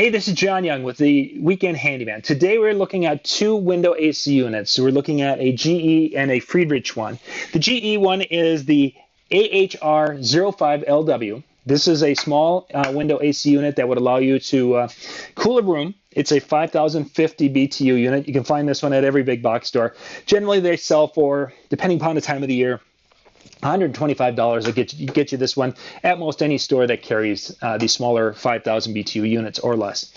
Hey, this is John Young with the Weekend Handyman. Today we're looking at two window AC units. So we're looking at a GE and a Friedrich one. The GE one is the AHR05lW. This is a small window AC unit that would allow you to cool a room. It's a 5,050 BTU unit. You can find this one at every big box store. Generally, they sell for, depending upon the time of the year, $125 will get you this one at most any store that carries these smaller 5,000 BTU units or less.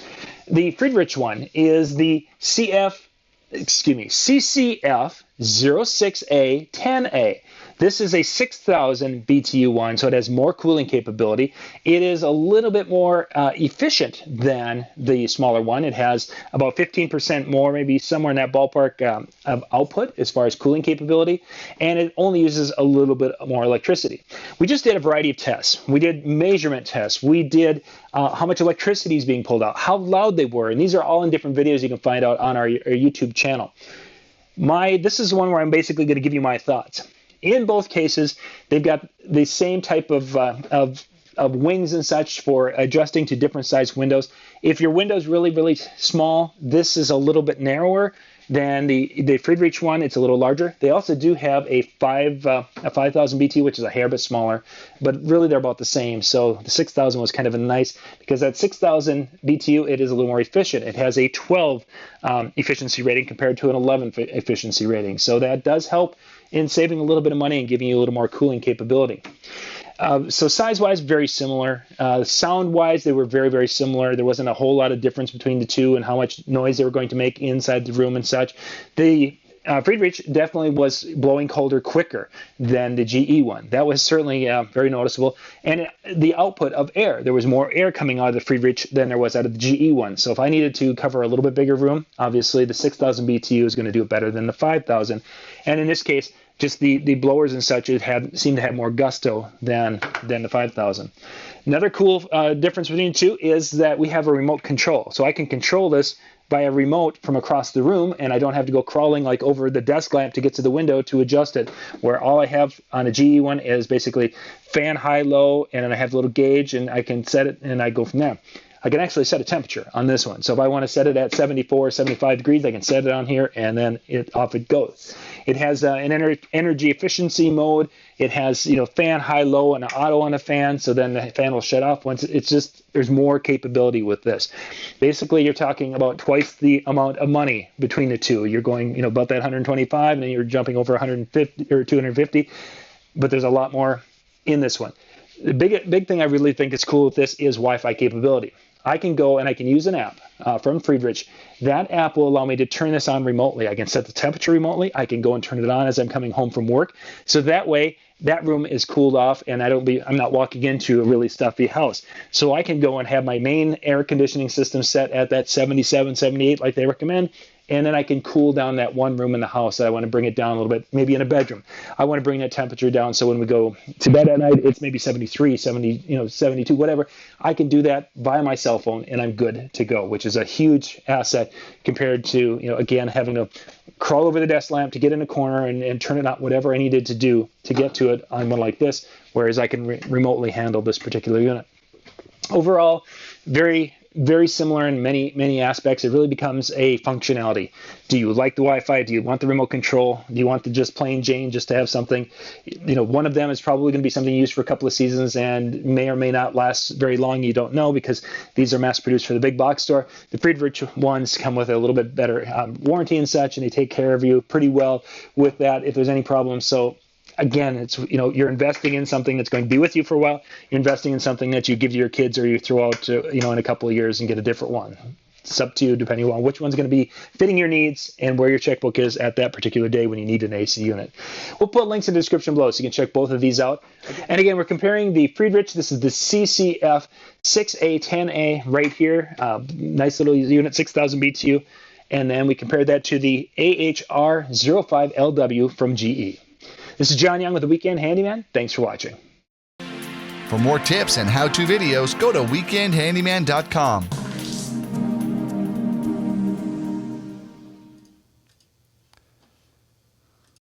The Friedrich one is the CCF06A10a. This is a 6,000 BTU one, so it has more cooling capability. It is a little bit more efficient than the smaller one. It has about 15% more, maybe somewhere in that ballpark of output as far as cooling capability, and it only uses a little bit more electricity. We just did a variety of tests. We did measurement tests. We did how much electricity is being pulled out, how loud they were, and these are all in different videos you can find out on our YouTube channel. This is one where I'm basically going to give you my thoughts. In both cases, they've got the same type of wings and such for adjusting to different size windows. If your window's really, really small, this is a little bit narrower than the Friedrich one. It's a little larger. They also do have a 5,000 BTU, which is a hair bit smaller, but really they're about the same. So the 6,000 was kind of a nice, because that 6,000 BTU, it is a little more efficient. It has a 12 efficiency rating compared to an 11 efficiency rating. So that does help in saving a little bit of money and giving you a little more cooling capability. So size-wise, very similar. Sound-wise, they were very, very similar. There wasn't a whole lot of difference between the two and how much noise they were going to make inside the room and such. The Friedrich definitely was blowing colder quicker than the GE one. That was certainly very noticeable. And the output of air, there was more air coming out of the Friedrich than there was out of the GE one. So if I needed to cover a little bit bigger room, obviously the 6,000 BTU is going to do it better than the 5,000. And in this case, just the blowers and such seemed to have more gusto than the 5,000. Another cool difference between the two is that we have a remote control. So I can control this by a remote from across the room, and I don't have to go crawling like over the desk lamp to get to the window to adjust it, where all I have on a GE one is basically fan high, low, and then I have a little gauge, and I can set it, and I go from there. I can actually set a temperature on this one. So if I want to set it at 74, 75 degrees, I can set it on here, and then off it goes. It has an energy efficiency mode. It has, fan high, low, and an auto on a fan, so then the fan will shut off once. There's more capability with this. Basically, you're talking about twice the amount of money between the two. You're going, about that 125, and then you're jumping over 150 or 250, but there's a lot more in this one. The big thing I really think is cool with this is Wi-Fi capability. I can go and I can use an app from Friedrich. That app will allow me to turn this on remotely. I can set the temperature remotely. I can go and turn it on as I'm coming home from work. So that way, that room is cooled off, and I'm not walking into a really stuffy house. So I can go and have my main air conditioning system set at that 77, 78 like they recommend, and then I can cool down that one room in the house that I want to bring it down a little bit, maybe in a bedroom. I want to bring that temperature down so when we go to bed at night, it's maybe 73, 70, 72, whatever. I can do that via my cell phone, and I'm good to go, which is a huge asset compared to, again, having to crawl over the desk lamp to get in a corner and turn it on, whatever I needed to do to get to it on one like this, whereas I can remotely handle this particular unit. Overall, very, very similar in many, many aspects. It really becomes a functionality. Do you like the Wi-Fi? Do you want the remote control? Do you want the just plain Jane just to have something? One of them is probably going to be something used for a couple of seasons and may or may not last very long. You don't know because these are mass produced for the big box store. The Friedrich ones come with a little bit better warranty and such, and they take care of you pretty well with that if there's any problems. So again, it's you're investing in something that's going to be with you for a while. You're investing in something that you give to your kids or you throw out to, in a couple of years and get a different one. It's up to you depending on which one's going to be fitting your needs and where your checkbook is at that particular day when you need an AC unit. We'll put links in the description below so you can check both of these out. And again, we're comparing the Friedrich. This is the CCF06A10a right here. Nice little unit, 6,000 BTU. And then we compared that to the AHR05lW from GE. This is John Young with the Weekend Handyman. Thanks for watching. For more tips and how-to videos, go to weekendhandyman.com.